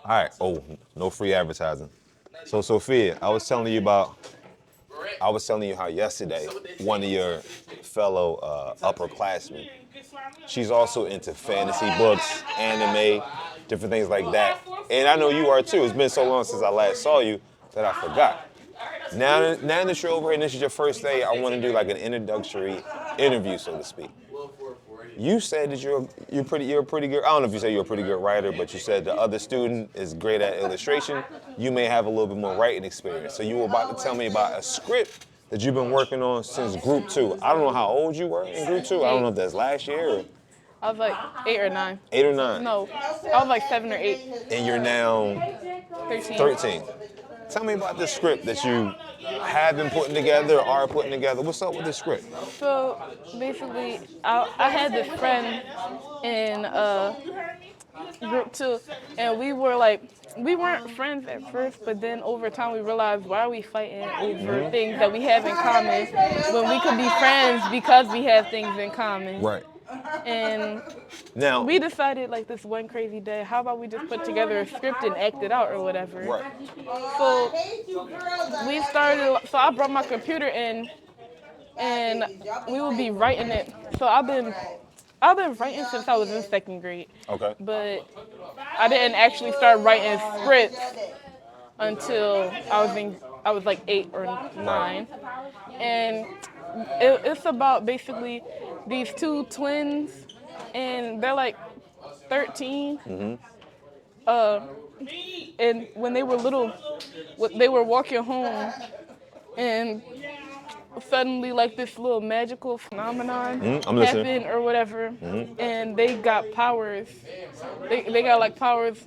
All right. Oh, no free advertising. So Sophia, I was telling you how yesterday one of your fellow upperclassmen, she's also into fantasy books, anime, different things like that. And I know you are too. It's been so long since I last saw you that I forgot. Now that you're over here and this is your first day, I want to do like an introductory interview, so to speak. You said that you're a pretty good. I don't know if you said you're a pretty good writer, but you said the other student is great at illustration. You may have a little bit more writing experience. So you were about to tell me about a script that you've been working on since group two. I don't know how old you were in group two. I don't know if that's last year or I was like 8 or 9. 8 or 9. No, I was like 7 or 8. And you're now 13. 13. Tell me about the script that you have been putting together or are putting together. What's up with the script? So basically, I had this friend in group 2, and we weren't friends at first, but then over time we realized, why are we fighting over things that we have in common when we could be friends because we have things in common? Right. And Now, we decided, like, this one crazy day, how about we just put together a script and act it out or whatever. right. So I brought my computer in, and we would be writing it. So I've been writing since I was in 2nd grade. Okay. But I didn't actually start writing scripts until I was like 8 or 9. And it's about basically these 2 twins, and they're like 13. And when they were little, they were walking home, and suddenly, like, this little magical phenomenon happened or whatever, and they got powers. They got like powers.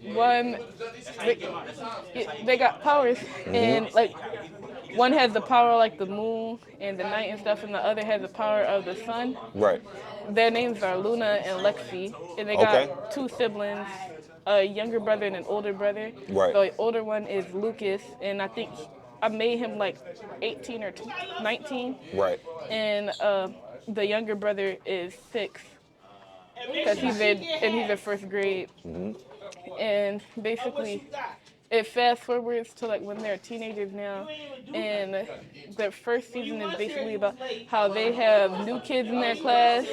They got powers, and like one has the power like the moon and the night and stuff, and the other has the power of the sun. Right. Their names are Luna and Lexi, and they Okay. got 2 siblings, a younger brother and an older brother. Right. The older one is Lucas, and I think I made him like 18 or 19. Right. And the younger brother is 6, because he's in 1st grade. And basically, it fast forwards to like when they're teenagers now, and the first season is basically about how they have new kids in their class,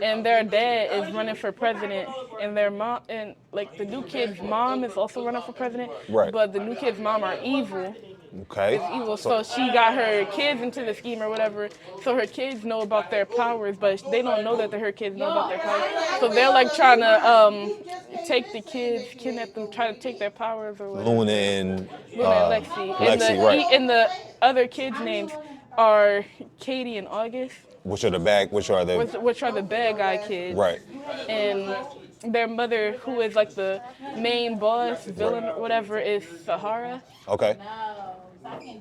and their dad is running for president, and their mom, and like the new kid's mom is also running for president. Right. But the new kid's mom are evil. Okay. It's evil. So she got her kids into the scheme or whatever. So her kids know about their powers, but they don't know that her kids know about their powers. So they're like trying to take the kids, kidnap them, try to take their powers or whatever. Luna and Lexi. Lexi, right. And the other kids' names are Katie and August, which are the bad guy kids. Right. And their mother, who is like the main boss, villain, or whatever, is Sahara. Okay.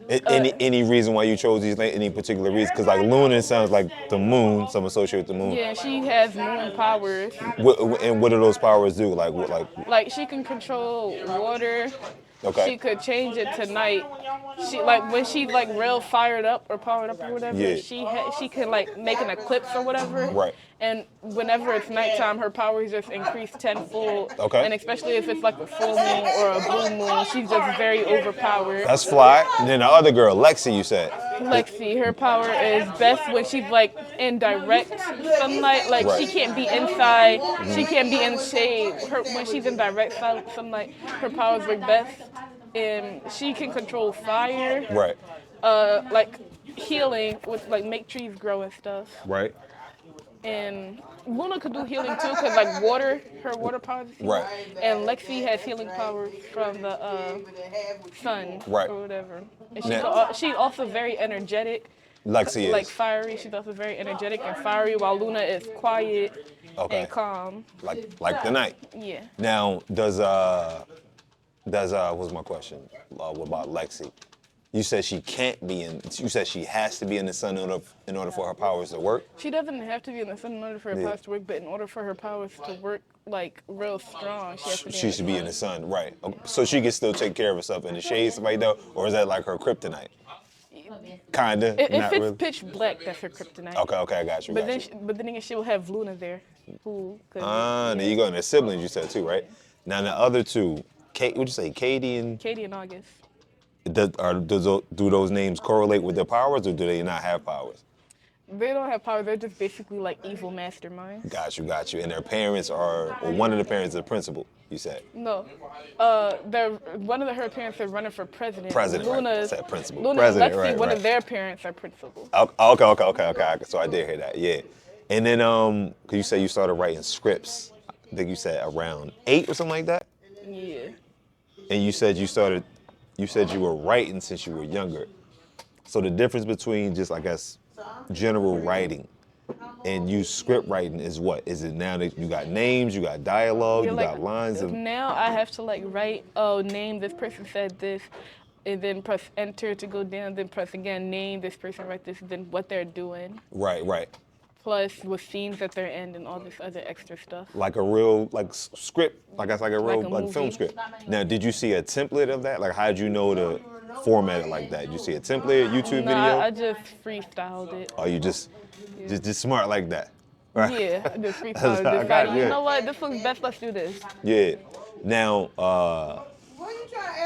Any reason why you chose these names? Any particular reason? Because like Luna sounds like the moon, some associated with the moon. Yeah, she has moon powers. And what do those powers do? Like she can control water. Okay. She could change it to night. She like when she's like real fired up or powered up or whatever. Yeah. She can like make an eclipse or whatever. Right. And whenever it's nighttime, her powers just increase tenfold. Okay. And especially if it's like a full moon or a blue moon, she's just very overpowered. That's fly. And then the other girl, Lexi, you said. Lexi, her power is best when she's like in direct sunlight. Like Right. she can't be inside, she can't be in shade. When she's in direct sunlight, her powers work best. And she can control fire. Right. Like healing with like make trees grow and stuff. Right. And Luna could do healing too, cause like her water powers. Right. And Lexi has healing powers from the sun Right. or whatever. And she's also very energetic. Lexi is. Like fiery. She's also very energetic and fiery, while Luna is quiet Okay. and calm. Like the night. Yeah. Now, what's my question? What about Lexi? You said she can't be in. You said she has to be in the sun in order for her powers to work. She doesn't have to be in the sun in order for her powers to work, but in order for her powers to work like real strong, she has to be. She should be in the sun, right? So she can still take care of herself in the shade, somebody though, or is that like her kryptonite? Kinda. If not it's really. pitch black, that's her kryptonite. Okay, I got you. But then again, she will have Luna there. There you go. And the siblings you said too, right? Now the other two, Kate, what'd you say, Katie and Katie and August. do those names correlate with their powers, or do they not have powers? They don't have power. They're just basically like evil masterminds. Got you. And their parents are, or one of the parents is a principal, you said. No, one of her parents are running for president. President, right. Luna, Said principal. Luna President, and Lexi, right, one right. of their parents are principals. Okay. So I did hear that, yeah. And then, cause you said you started writing scripts. I think you said around 8 or something like that. Yeah. And you said you were writing since you were younger. So the difference between just, I guess, general writing and you script writing is what? Is it now that you got names, you got dialogue, you got lines? Now I have to like write, name this person said this, and then press enter to go down, then press again, name this person, write this, then what they're doing. Right. Plus with scenes at their end and all this other extra stuff. Like a real, script, I guess like a real, Like a film movie. script. Now, did you see a template of that? Like, how did you know to format it like that? Did you see a template, YouTube video? I just freestyled it. Or you just smart like that? Right? Yeah, I just I freestyled. got Decided, it, you yeah. know what, this looks best, let's do this. Yeah. Now,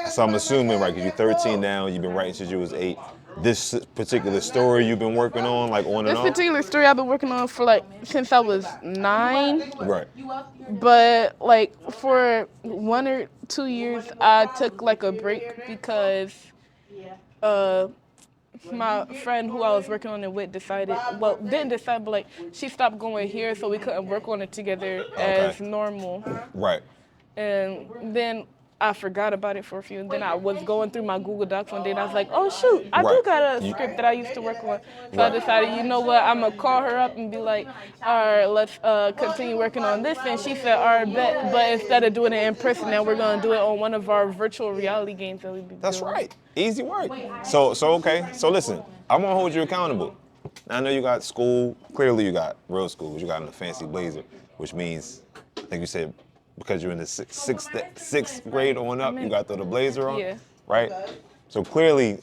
so I'm assuming, right, because you're 13 now, you've been writing since you was 8. This particular story you've been working on, like on and This off? particular story I've been working on for like since I was 9. Right. But like for 1 or 2 years, I took like a break because my friend who I was working on it with didn't decide, but like she stopped going here, so we couldn't work on it together as normal. Right. And then I forgot about it for a few, and then I was going through my Google Docs one day, and I was like, oh shoot, I do Right. got a script that I used to work on. So I Right. decided, you know what, I'm gonna call her up and be like, all right, let's continue working on this. And she said, all right, bet, but instead of doing it in person, now we're gonna do it on one of our virtual reality games that we be That's doing. right. Easy work. So okay. So listen, I'm gonna hold you accountable. I know you got school. Clearly, you got real school. You got in a fancy blazer, which means, I think you said, because you're in the sixth grade on up, you got the blazer on, Yeah. right? So clearly, your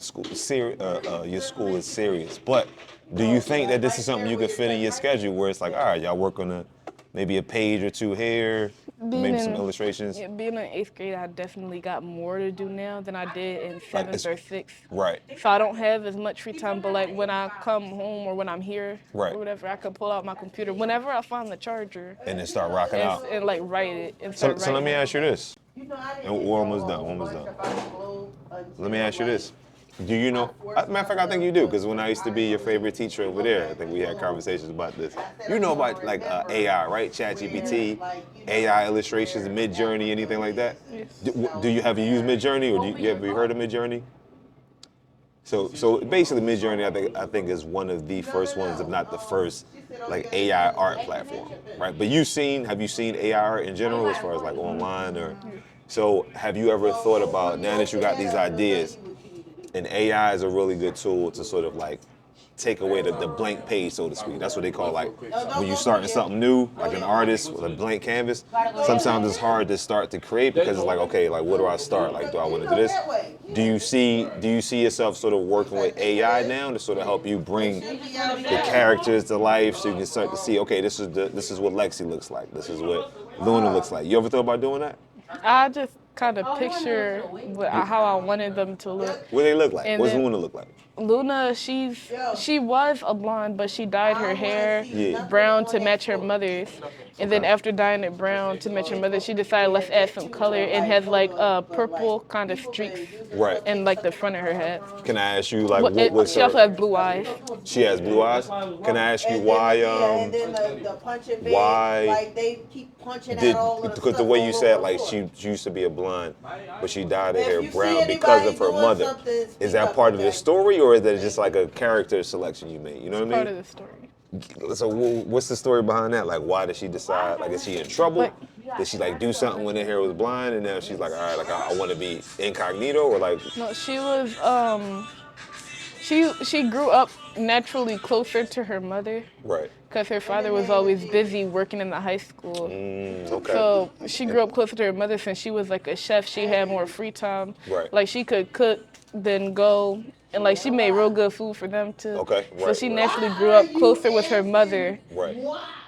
school is serious. But do you think that this is something you could fit in your schedule, where it's like, all right, y'all work on maybe a page or two here, maybe some illustrations? Yeah, being in 8th grade, I definitely got more to do now than I did in 7th or 6th. Right. So I don't have as much free time, but like when I come home or when I'm here Right. or whatever, I can pull out my computer whenever I find the charger And then start rocking out. and like write it. And So start let me writing. ask you this. And we're almost done. Let me ask you this. Do you know, as a matter of fact, I think you do, because when I used to be your favorite teacher over there, I think we had conversations about this. You know about like AI, right? ChatGPT, AI illustrations, Midjourney, anything like that? Yes. Do you have you used Midjourney, or have you heard of Midjourney? So basically, Midjourney, I think is one of the first ones, if not the first, like AI art platform, right? But have you seen AI art in general, as far as like online or? So have you ever thought about, now that you got these ideas, and AI is a really good tool to sort of like take away the blank page, so to speak. That's what they call, like, when you're starting something new, like an artist with a blank canvas, sometimes it's hard to start to create, because it's like, okay, like, where do I start? Like, do I want to do this? Do you see yourself sort of working with AI now to sort of help you bring the characters to life, so you can start to see, okay, this is what Lexi looks like. This is what Luna looks like. You ever thought about doing that? I just kind of picture how I wanted them to look. What do they look like? And What's then- Luna look like? Luna, she was a blonde, but she dyed her hair Yeah. brown to match her mother's. And then after dyeing it brown to match her mother, she decided let's add some color and has like purple kind of streaks Right. in like the front of her head. Can I ask you, like, She also has blue eyes. She has blue eyes. Can I ask you why? and then the punching bag, why like they keep punching at all of the because the stuff way you all said, over like, the floor. she used to be a blonde, but she dyed her If hair you see brown because anybody of her doing mother. something, Is speak that up, part of the okay? story, or is that just like a character selection you made? You know what I Part mean? of the story. So what's the story behind that? Like, why did she decide? Like, is she in trouble? Like- Did she like do something when her hair was blind, and now she's like, all right, like I want to be incognito, or like? No, she was she grew up naturally closer to her mother Right. because her father was always busy working in the high school. Okay. So she grew up closer to her mother since she was like a chef. She had more free time. Right. Like she could cook, then go, and like she made real good food for them too. Okay, So right, she right. naturally grew up closer with her mother. Right.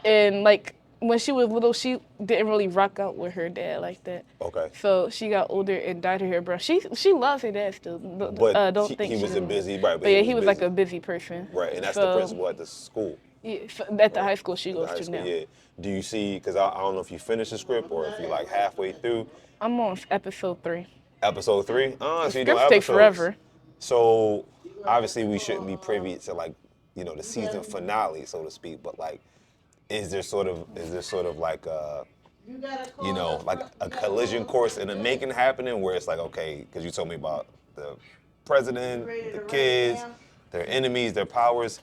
And like when she was little, she didn't really rock out with her dad like that. Okay. So she got older and dyed her hair brown. She loves her dad still. But Don't think he was she a busy, right? But yeah, he was like a busy person. right, and that's the So, principal at the school. Yeah, so at the high school she The goes high to school, now. yeah. Do you see? Because I don't know if you finished the script or if you're like halfway through. I'm on episode 3. Episode 3. Oh, so you doing Scripts take episodes. forever. So obviously we shouldn't be privy to like the season finale, so to speak. But like, is there sort of like like a collision course in the making happening where it's like, okay, because you told me about the president, the kids, their enemies, their powers.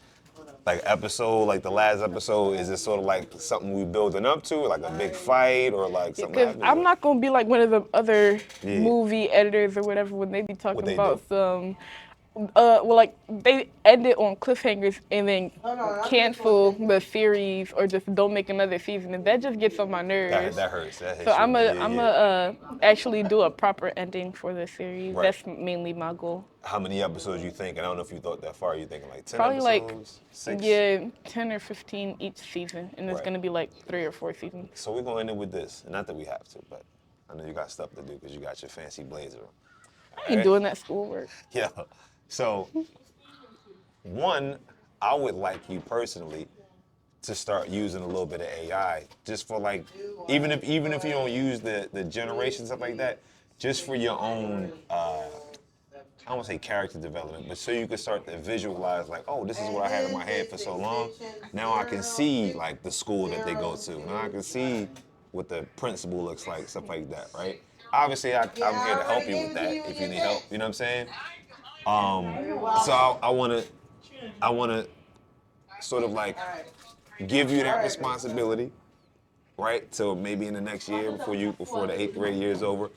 Like episode, like the last episode, is it sort of like something we building up to, like a big fight or like something? Because I'm not gonna be like one of the other Yeah. movie editors or whatever when they be talking they about do? some. Well, like they end it on cliffhangers and then cancel the series or just don't make another season, and that just gets on my nerves. That hurts. That hits So you. I'm a actually do a proper ending for the series. Right. That's mainly my goal. How many episodes you think? And I don't know if you thought that far. You thinking like 10 Probably like episodes? 6? yeah, 10 or 15 each season, and it's Right. gonna be like 3 or 4 seasons. So we're gonna end it with this. Not that we have to, but I know you got stuff to do because you got your fancy blazer on. I ain't Alright? doing that schoolwork. Yeah. So, one, I would like you personally to start using a little bit of AI, just for like, even if you don't use the generation stuff like that, just for your own. I don't want to say character development, but so you can start to visualize like, oh, this is what I had in my head for so long. Now I can see like the school that they go to. Now I can see what the principal looks like, stuff like that, right? Obviously, I'm here to help you with that if you need help. You know what I'm saying? So I wanna sort of like give you that responsibility, right? So maybe in the next year before the 8th grade year is over,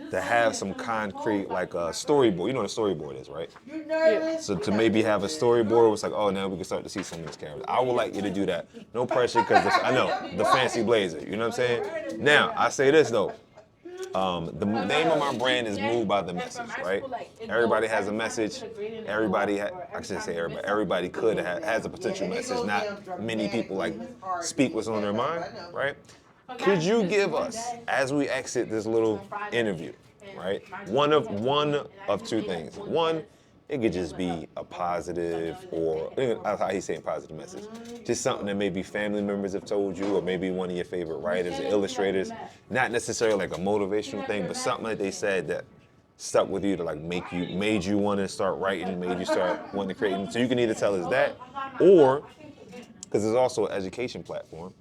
to have some concrete like a storyboard. You know what a storyboard is, right? So to maybe have a storyboard where it's like, oh, now we can start to see some of these characters. I would like you to do that. No pressure, because I know the fancy blazer. You know what I'm saying? Now I say this though. The name of my brand is Moved by the Message, right? Everybody has a message. I shouldn't say everybody. Everybody has a potential message. Not many people like speak what's on their mind, right? Could you give us, as we exit this little interview, right? One of two things. One, it could just be a positive, or how he's saying positive message. Just something that maybe family members have told you, or maybe one of your favorite writers or illustrators. Not necessarily like a motivational thing, but something that they said that stuck with you to like made you want to start writing, made you start wanting to create. So you can either tell us that, or, because it's also an education platform,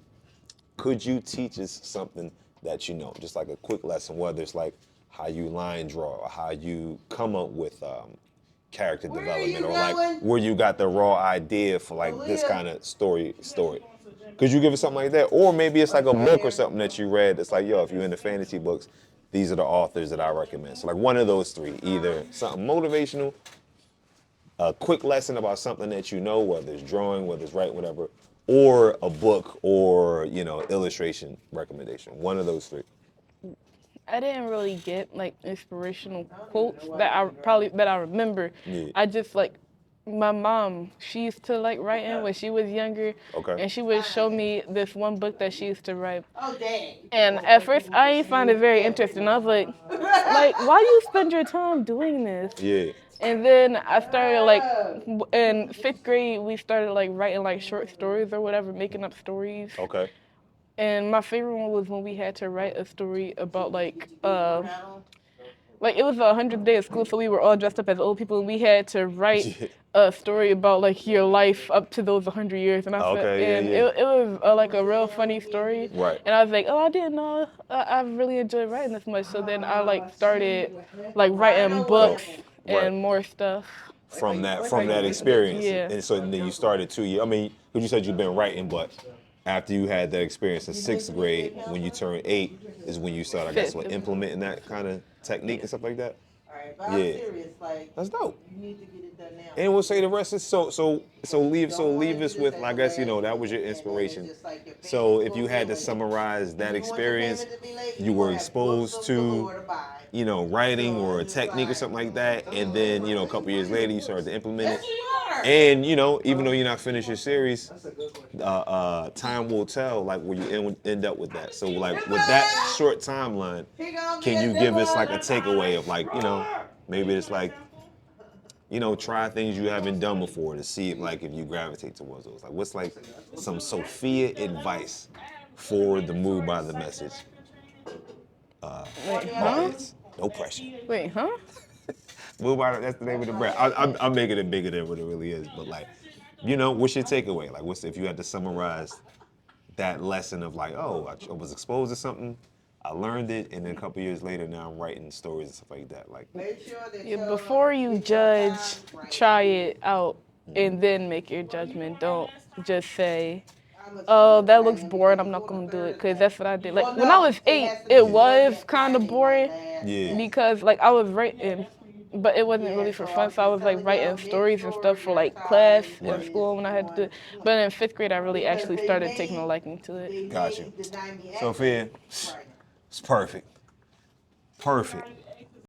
could you teach us something that you know, just like a quick lesson, whether it's like how you line draw, or how you come up with character development, or like where you got the raw idea for like this kind of story. Could you give us something like that? Or maybe it's like a book or something that you read that's like, yo, if you're into fantasy books, these are the authors that I recommend. So like one of those three, either something motivational, a quick lesson about something that you know, whether it's drawing, whether it's writing, whatever, or a book, or illustration recommendation. One of those three. I didn't really get like inspirational quotes that I remember. Yeah. I just like my mom. She used to like writing when she was younger, Okay. and she would show me this one book that she used to write. Oh, dang. And at first, I didn't find it very interesting. I was like, why you spend your time doing this? Yeah. And then I started like in 5th grade, we started like writing like short stories or whatever, making up stories. Okay. And my favorite one was when we had to write a story about like it was 100th day of school, so we were all dressed up as old people, and we had to write a story about like your life up to those 100 years. And it was like a real funny story. Right. And I was like, oh, I didn't know I really enjoyed writing this much. So then I like started like writing books Right. and more stuff. From that experience. Yeah. And so then you started 2 years. I mean, because you said you've been writing, but after you had that experience in 6th grade, when you turned 8, is when you started, I guess, implementing that kind of technique and stuff like that. All right, but I'm serious. Like, That's dope. you need to get it done now. And we'll say the rest is so leave us with, I guess, that was your inspiration. So if you had to summarize that experience, you were exposed to, writing or a technique or something like that, and then, a couple years later you started to implement it. And you know, even though you're not finished your series, time will tell like where you end up with that. So like with that short timeline, can you give us like a takeaway of like, you know, maybe it's like, you know, try things you haven't done before to see if like if you gravitate towards those. Like what's like some Sophia advice for the Moved by the Message Wait, huh? audience? No pressure. Wait, huh? Moved by that's the name of the brand. I'm making it bigger than what it really is, but like, you know, what's your takeaway? Like, what's if you had to summarize that lesson of like, oh, I was exposed to something, I learned it, and then a couple years later, now I'm writing stories and stuff like that. Like, Yeah, before you judge, try it out and then make your judgment. Don't just say, oh, that looks boring, I'm not gonna do it, because that's what I did. Like when I was 8, it was kind of boring yeah, because like I was writing, but it wasn't really for fun. So I was like writing stories and stuff for like class in school when I had to do it. But in 5th grade, I really actually started taking a liking to it. got you. Sophia, it's perfect. Perfect.